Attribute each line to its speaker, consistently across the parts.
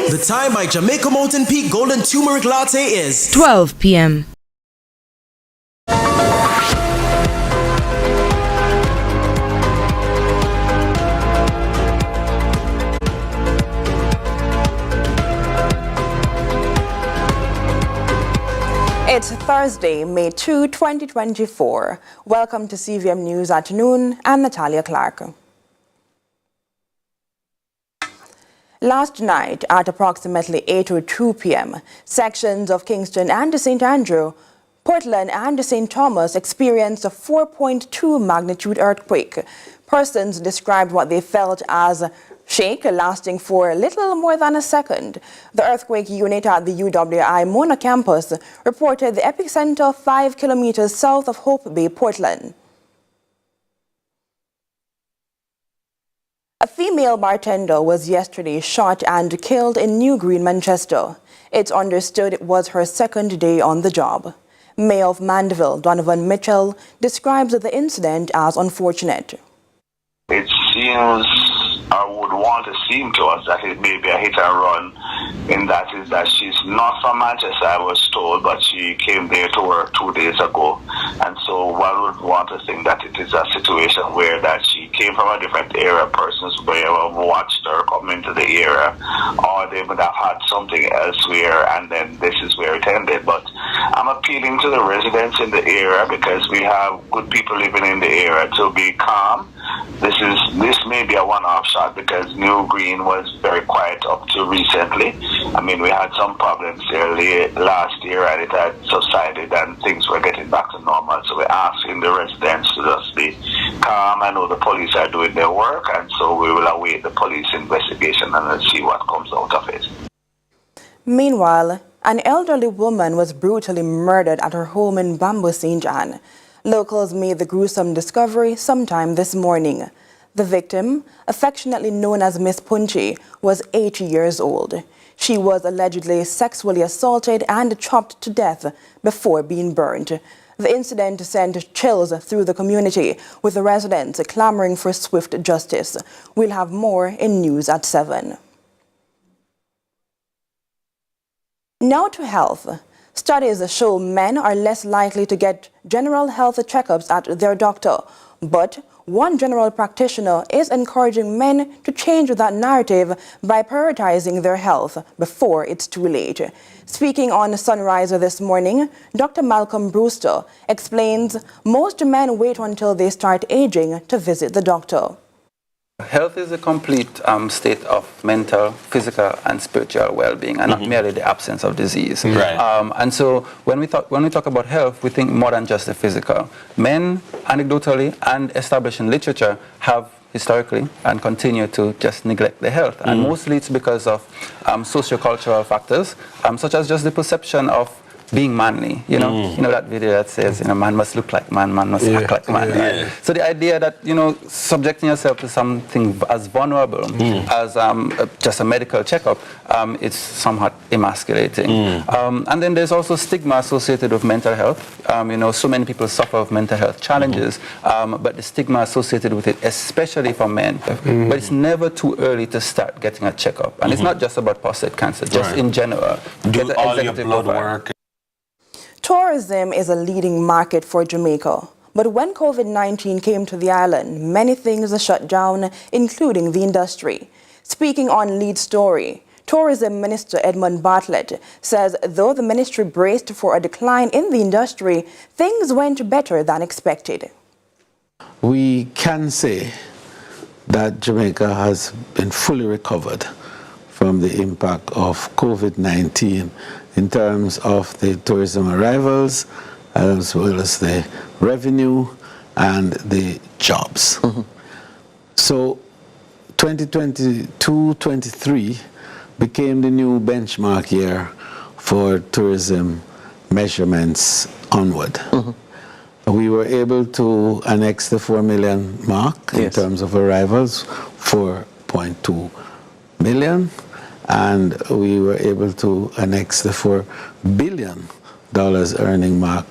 Speaker 1: The time by Jamaica Mountain Peak Golden Turmeric Latte is
Speaker 2: 12 p.m.
Speaker 3: It's Thursday, May 2, 2024. Welcome to CVM News Afternoon. I'm Natalia Clark. Last night at approximately 8:02 p.m., sections of Kingston and St. Andrew, Portland and St. Thomas experienced a 4.2 magnitude earthquake. Persons described what they felt as shake lasting for little more than a second. The earthquake unit at the UWI Mona campus reported the epicenter 5 kilometers south of Hope Bay, Portland. A female bartender was yesterday shot and killed in New Green, Manchester. It's understood it was her second day on the job. Mayor of Mandeville, Donovan Mitchell, describes the incident as unfortunate.
Speaker 4: It seems, or would want to seem to us, that it may be a hit and run, in that is that she's not from Manchester, I was told, but she came there to work 2 days ago. And so one would want to think that it is a situation where that she came from a different area, persons may have watched her come into the area, or they would have had something elsewhere, and then this is where it ended. But I'm appealing to the residents in the area, because we have good people living in the area, to be calm. This may be a one-off shot, because New Green was very quiet up to recently. I mean, we had some problems there last year, and it had subsided and things were getting back to normal. So we're asking the residents to just be calm. I know the police are doing their work, and so we will await the police investigation and then see what comes out of it.
Speaker 3: Meanwhile, an elderly woman was brutally murdered at her home in Bamboo, St. John. Locals made the gruesome discovery sometime this morning. The victim, affectionately known as Miss Punchy, was 80 years old. She was allegedly sexually assaulted and chopped to death before being burnt. The incident sent chills through the community, with the residents clamoring for swift justice. We'll have more in News at 7. Now to health. Studies show men are less likely to get general health checkups at their doctor, but one general practitioner is encouraging men to change that narrative by prioritizing their health before it's too late. Speaking on Sunrise this morning, Dr. Malcolm Brewster explains most men wait until they start aging to visit the doctor.
Speaker 5: Health is a complete state of mental, physical, and spiritual well-being, and not merely the absence of disease.
Speaker 6: Right.
Speaker 5: And so when we talk about health, we think more than just the physical. Men, anecdotally and established in literature, have historically and continue to just neglect their health, and mostly it's because of socio-cultural factors, such as just the perception of being manly, you know that video that says, man must look like man, man must act like man. Right? So the idea that, subjecting yourself to something as vulnerable as just a medical checkup, it's somewhat emasculating. And then there's also stigma associated with mental health. So many people suffer of mental health challenges, but the stigma associated with it, especially for men. But it's never too early to start getting a checkup. And it's not just about prostate cancer, just in general.
Speaker 6: Do all your blood work.
Speaker 3: Tourism is a leading market for Jamaica. But when COVID-19 came to the island, many things shut down, including the industry. Speaking on Lead Story, Tourism Minister Edmund Bartlett says though the ministry braced for a decline in the industry, things went better than expected.
Speaker 7: We can say that Jamaica has been fully recovered from the impact of COVID-19 in terms of the tourism arrivals, as well as the revenue and the jobs. So 2022-23 became the new benchmark year for tourism measurements onward. We were able to annex the 4 million mark in terms of arrivals, 4.2 million. And we were able to annex the $4 billion earning mark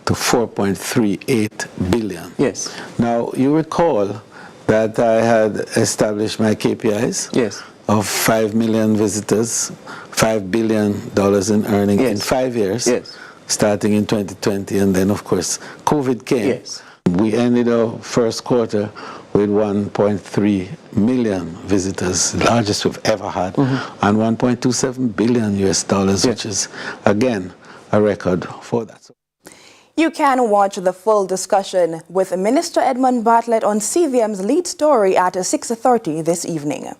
Speaker 7: to 4.38 billion.
Speaker 8: Yes.
Speaker 7: Now, you recall that I had established my KPIs.
Speaker 8: Yes.
Speaker 7: of 5 million visitors, $5 billion in earnings in 5 years, starting in 2020, and then of course COVID came.
Speaker 2: Yes.
Speaker 7: We ended our first quarter with 1.3 million visitors, the largest we've ever had, and $1.27 billion, which is again a record for that.
Speaker 3: You can watch the full discussion with Minister Edmund Bartlett on CVM's lead story at 6:30 this evening.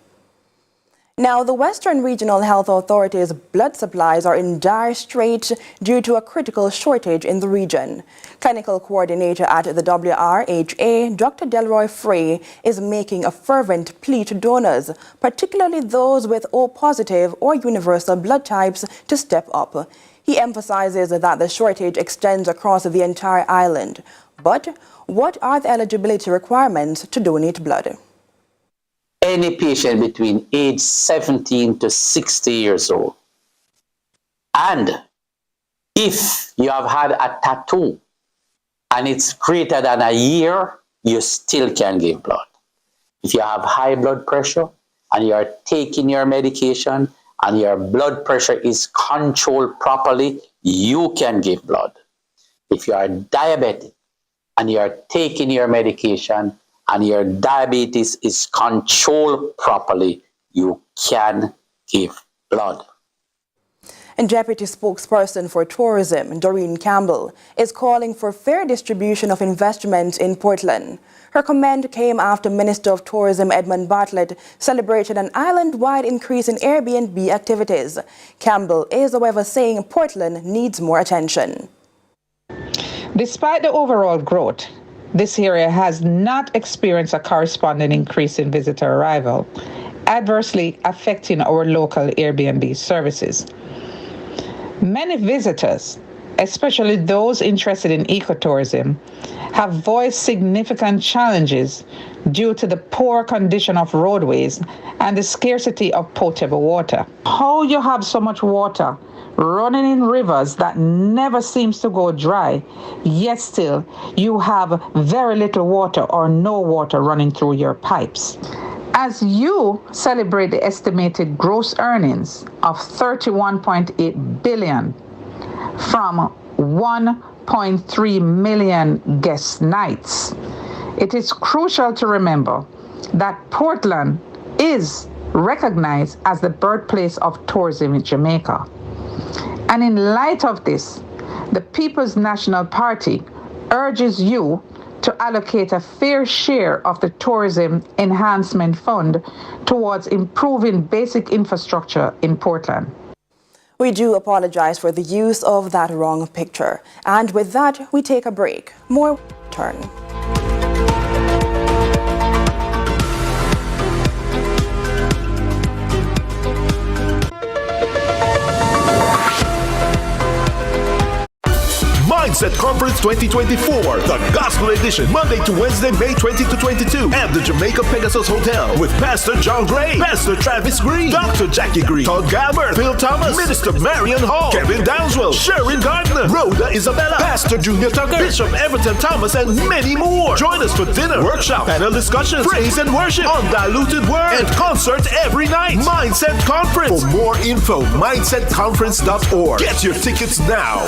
Speaker 3: Now, the Western Regional Health Authority's blood supplies are in dire straits due to a critical shortage in the region. Clinical coordinator at the WRHA, Dr. Delroy Frey, is making a fervent plea to donors, particularly those with O positive or universal blood types, to step up. He emphasizes that the shortage extends across the entire island. But what are the eligibility requirements to donate blood?
Speaker 2: Any patient between age 17 to 60 years old. And if you have had a tattoo and it's greater than a year, you still can give blood. If you have high blood pressure and you are taking your medication and your blood pressure is controlled properly, you can give blood. If you are diabetic and you are taking your medication and your diabetes is controlled properly, you can give blood.
Speaker 3: And Deputy Spokesperson for Tourism, Doreen Campbell, is calling for fair distribution of investment in Portland. Her comment came after Minister of Tourism Edmund Bartlett celebrated an island-wide increase in Airbnb activities. Campbell is, however, saying Portland needs more attention.
Speaker 8: Despite the overall growth, this area has not experienced a corresponding increase in visitor arrival, adversely affecting our local Airbnb services. Many visitors, especially those interested in ecotourism, have voiced significant challenges due to the poor condition of roadways and the scarcity of potable water. How you have so much water running in rivers that never seems to go dry, yet still you have very little water or no water running through your pipes. As you celebrate the estimated gross earnings of $31.8 billion from 1.3 million guest nights, it is crucial to remember that Portland is recognized as the birthplace of tourism in Jamaica. And in light of this, the People's National Party urges you to allocate a fair share of the Tourism Enhancement Fund towards improving basic infrastructure in Portland.
Speaker 3: We do apologize for the use of that wrong picture. And with that, we take a break. More turn.
Speaker 1: Mindset Conference 2024, the Gospel Edition, Monday to Wednesday, May 20 to 22, at the Jamaica Pegasus Hotel with Pastor John Gray, Pastor Travis Green, Dr. Jackie Green, Todd Galbert, Phil Thomas, Minister Marion Hall, Kevin Downswell, Sharon Gardner, Rhoda Isabella, Pastor Junior Tucker, Bishop Everton Thomas, and many more. Join us for dinner, workshop, panel discussions, praise and worship, undiluted word, and concert every night. Mindset Conference. For more info, mindsetconference.org. Get your tickets now.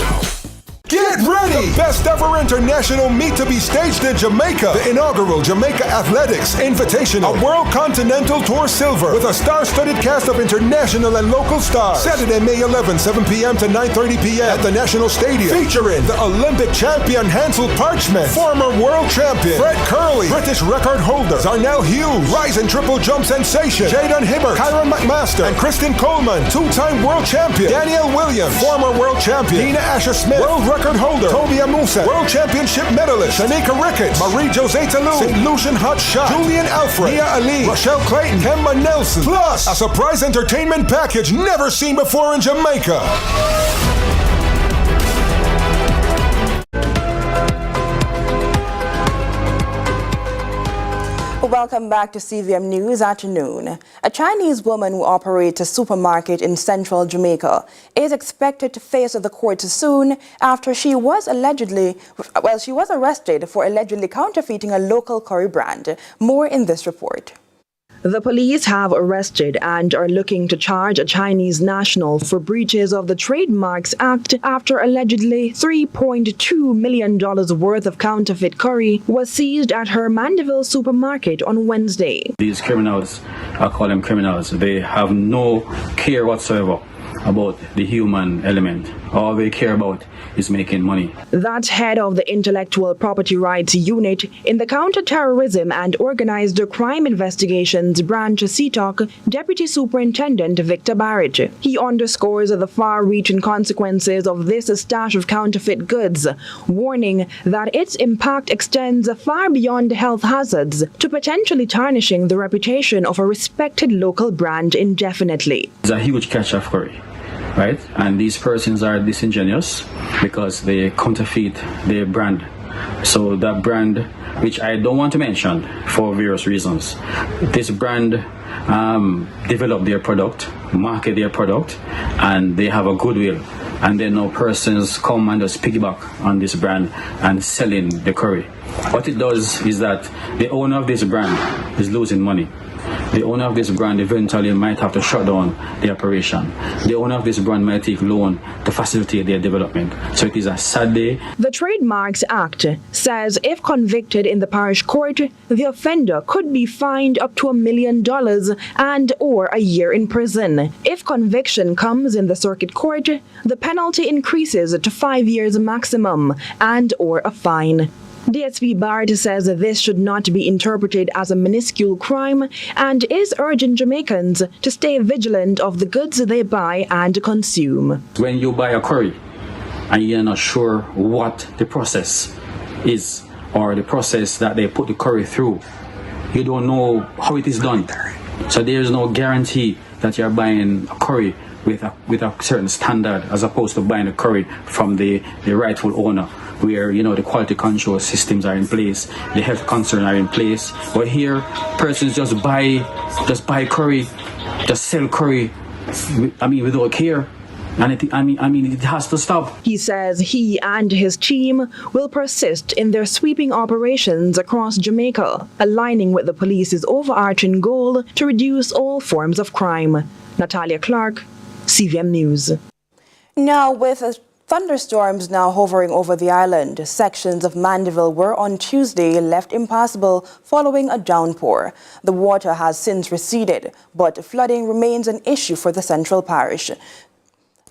Speaker 9: Get ready! The best ever international meet to be staged in Jamaica. The inaugural Jamaica Athletics Invitational, a World Continental Tour Silver with a star-studded cast of international and local stars. Saturday, May 11, 7 p.m. to 9:30 p.m. at the National Stadium. Featuring the Olympic champion Hansel Parchment, former world champion Fred Curley, British record holder Darnell Hughes, rising triple jump sensation Jaden Hibbert, Kyron McMaster, and Kristen Coleman, two-time world champion Danielle Williams, former world champion Dina Asher-Smith, world record holder Toby Amusa, world championship medalist Shanika Ricketts, Marie-Jose Talou, St. Lucian Hot Shot, Julian Alfred, Nia Ali, Rochelle Clayton, Kemba Nelson, plus a surprise entertainment package never seen before in Jamaica.
Speaker 3: Welcome back to CVM News at noon. A Chinese woman who operates a supermarket in central Jamaica is expected to face the courts soon after she was arrested for allegedly counterfeiting a local curry brand. More in this report. The police have arrested and are looking to charge a Chinese national for breaches of the Trademarks Act after allegedly $3.2 million worth of counterfeit curry was seized at her Mandeville supermarket on Wednesday.
Speaker 10: These criminals, I call them criminals, they have no care whatsoever about the human element. All they care about is making money.
Speaker 3: That's head of the Intellectual Property Rights Unit in the Counterterrorism and Organized Crime Investigations Branch CTOC, Deputy Superintendent Victor Barrett. He underscores the far-reaching consequences of this stash of counterfeit goods, warning that its impact extends far beyond health hazards to potentially tarnishing the reputation of a respected local brand indefinitely.
Speaker 10: It's a huge catch of curry. Right? And these persons are disingenuous because they counterfeit their brand. So that brand, which I don't want to mention for various reasons, this brand develop their product, market their product, and they have a goodwill. And then no persons come and just piggyback on this brand and selling the curry. What it does is that the owner of this brand is losing money. The owner of this brand eventually might have to shut down the operation. The owner of this brand might take loan to facilitate their development. So it is a sad day.
Speaker 3: The Trademarks Act says if convicted in the parish court, the offender could be fined up to $1 million and or a year in prison. If conviction comes in the circuit court, the penalty increases to 5 years maximum and or a fine. DSP Barrett says this should not be interpreted as a minuscule crime and is urging Jamaicans to stay vigilant of the goods they buy and consume.
Speaker 10: When you buy a curry and you're not sure what the process is or the process that they put the curry through, you don't know how it is done. So there is no guarantee that you're buying a curry with a certain standard as opposed to buying a curry from the rightful owner, where the quality control systems are in place, the health concerns are in place. But here, persons just buy curry, just sell curry, without care. And it has to stop.
Speaker 3: He says he and his team will persist in their sweeping operations across Jamaica, aligning with the police's overarching goal to reduce all forms of crime. Natalia Clark, CVM News. Now, with thunderstorms now hovering over the island, sections of Mandeville were on Tuesday left impassable following a downpour. The water has since receded, but flooding remains an issue for the central parish.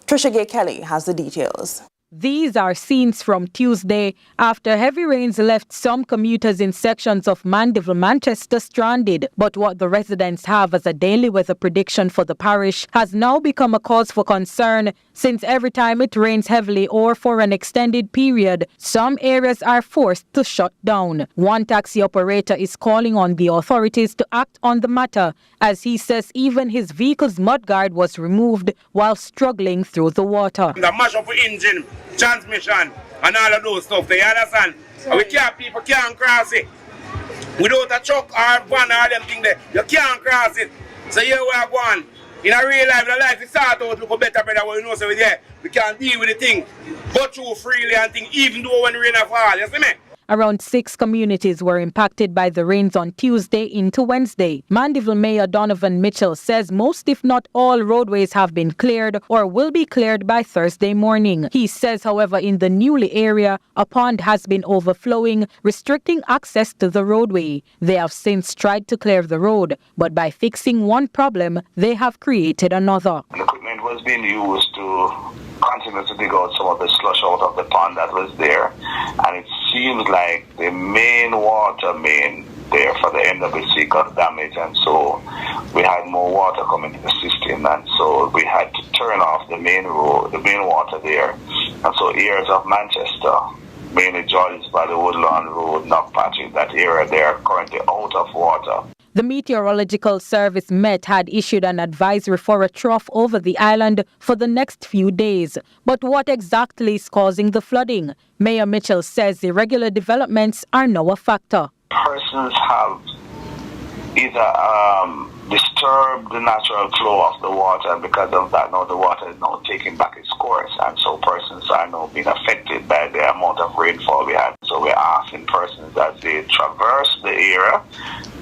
Speaker 3: Trisha Gay Kelly has the details.
Speaker 11: These are scenes from Tuesday after heavy rains left some commuters in sections of Mandeville, Manchester stranded. But what the residents have as a daily weather prediction for the parish has now become a cause for concern, since every time it rains heavily or for an extended period, some areas are forced to shut down. One taxi operator is calling on the authorities to act on the matter, as he says even his vehicle's mudguard was removed while struggling through the water.
Speaker 12: The mash up the engine, transmission, and all of those stuff, you understand? People can't cross it. Without a truck or van or them thing there, you can't cross it. So here we are going. In a real life, the life is start out look better, brother. What you know, so we can't deal with the thing. Go through freely and thing, even though when rain fall, you see me?
Speaker 11: Around 6 communities were impacted by the rains on Tuesday into Wednesday. Mandeville Mayor Donovan Mitchell says most, if not all, roadways have been cleared or will be cleared by Thursday morning. He says, however, in the Newley area, a pond has been overflowing, restricting access to the roadway. They have since tried to clear the road, but by fixing one problem, they have created another.
Speaker 4: The equipment was being used to continue to dig out some of the slush out of the pond that was there, and it seems like the main water main there for the NWC got damaged, and so we had more water coming to the system, and so we had to turn off the main road, the main water there, and so areas of Manchester, mainly Georges by the Woodlawn Road, Knockpatching, that area they are currently out of water.
Speaker 11: The Meteorological Service Met had issued an advisory for a trough over the island for the next few days. But what exactly is causing the flooding? Mayor Mitchell says irregular developments are now a factor.
Speaker 4: Persons have either disturbed the natural flow of the water, and because of that now the water is now taking back its course, and so persons are now being affected by the amount of rainfall we had. So we're asking persons as they traverse the area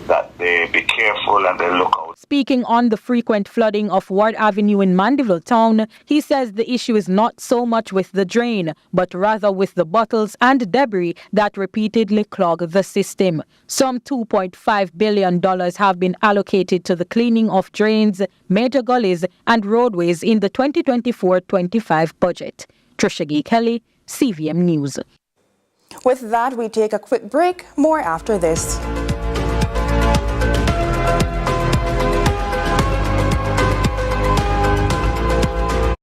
Speaker 4: that they be careful and they look out.
Speaker 11: Speaking on the frequent flooding of Ward Avenue in Mandeville town, he says the issue is not so much with the drain, but rather with the bottles and debris that repeatedly clog the system. Some $2.5 billion have been allocated to the cleaning of drains, major gullies, and roadways in the 2024-25 budget. Trisha G. Kelly, CVM News.
Speaker 3: With that, we take a quick break. More after this.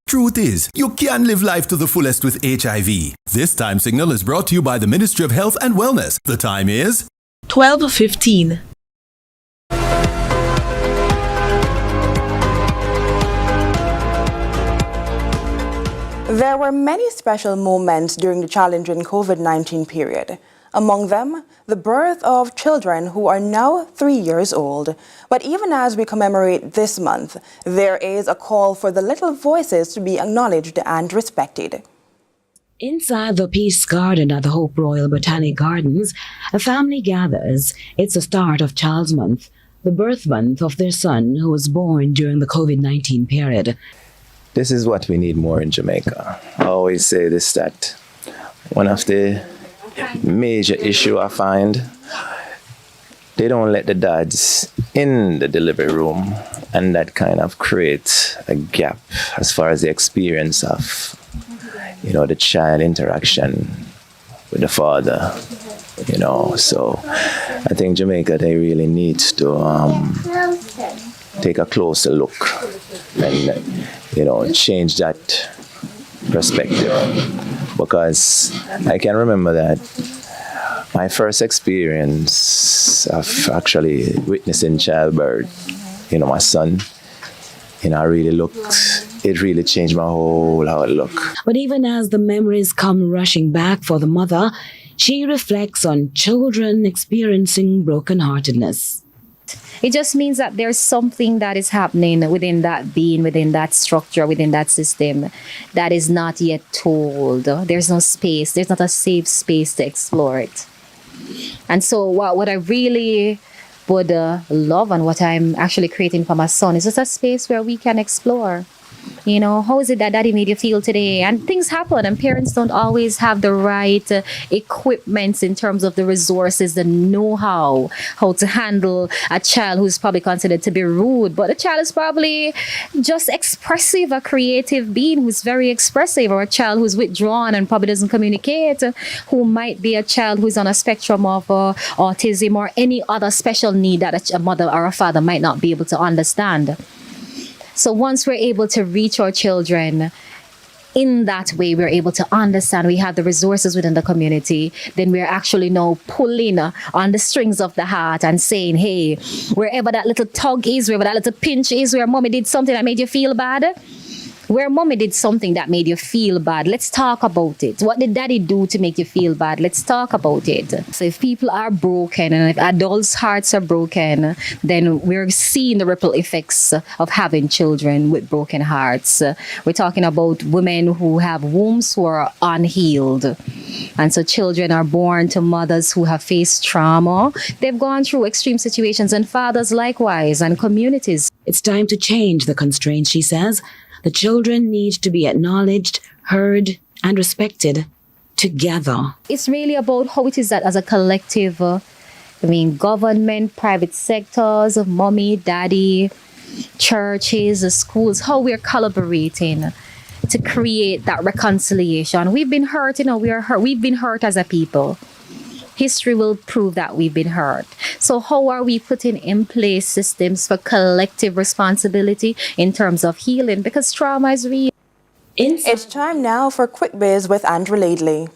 Speaker 13: Truth is, you can live life to the fullest with HIV. This time signal is brought to you by the Ministry of Health and Wellness. The time is
Speaker 14: 12:15.
Speaker 3: There were many special moments during the challenging COVID-19 period. Among them, the birth of children who are now 3 years old. But even as we commemorate this month, there is a call for the little voices to be acknowledged and respected.
Speaker 14: Inside the Peace Garden at the Hope Royal Botanic Gardens, a family gathers. It's the start of Child's Month, the birth month of their son who was born during the COVID-19 period.
Speaker 15: This is what we need more in Jamaica. I always say this, that one of the major issue I find, they don't let the dads in the delivery room, and that kind of creates a gap as far as the experience of, the child interaction with the father, So I think Jamaica, they really need to take a closer look and, change that perspective. Because I can remember that my first experience of actually witnessing childbirth, my son, it really changed my whole outlook.
Speaker 14: But even as the memories come rushing back for the mother, she reflects on children experiencing brokenheartedness.
Speaker 16: It just means that there's something that is happening within that being, within that structure, within that system that is not yet told. There's no space. There's not a safe space to explore it. And so what I really would love and what I'm actually creating for my son is just a space where we can explore. How is it that daddy made you feel today? And things happen, and parents don't always have the right equipment in terms of the resources, the know-how, how to handle a child who's probably considered to be rude. But the child is probably just expressive, a creative being who's very expressive, or a child who's withdrawn and probably doesn't communicate, who might be a child who's on a spectrum of autism or any other special need that a mother or a father might not be able to understand. So once we're able to reach our children in that way, we're able to understand, we have the resources within the community, then we're actually now pulling on the strings of the heart and saying, hey, wherever that little tug is, wherever that little pinch is, where mommy did something that made you feel bad, where mommy did something that made you feel bad, let's talk about it. What did daddy do to make you feel bad? Let's talk about it. So if people are broken and if adults' hearts are broken, then we're seeing the ripple effects of having children with broken hearts. We're talking about women who have wombs who are unhealed. And so children are born to mothers who have faced trauma. They've gone through extreme situations, and fathers likewise, and communities.
Speaker 14: It's time to change the constraints, she says. The children need to be acknowledged, heard, and respected together.
Speaker 16: It's really about how it is that as a collective, government, private sectors, mommy, daddy, churches, schools, how we're collaborating to create that reconciliation. We've been hurt, we've been hurt as a people. History will prove that we've been hurt. So how are we putting in place systems for collective responsibility in terms of healing? Because trauma is real.
Speaker 3: It's time now for Quick Biz with Andrew Laidley.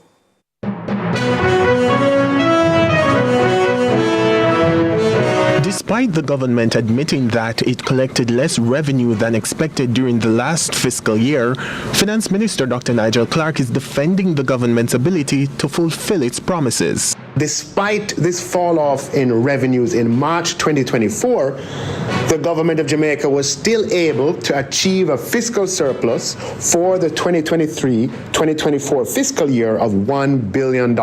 Speaker 17: Despite the government admitting that it collected less revenue than expected during the last fiscal year, Finance Minister Dr. Nigel Clark is defending the government's ability to fulfill its promises.
Speaker 18: Despite this fall off in revenues in March 2024, the government of Jamaica was still able to achieve a fiscal surplus for the 2023-2024 fiscal year of $1 billion.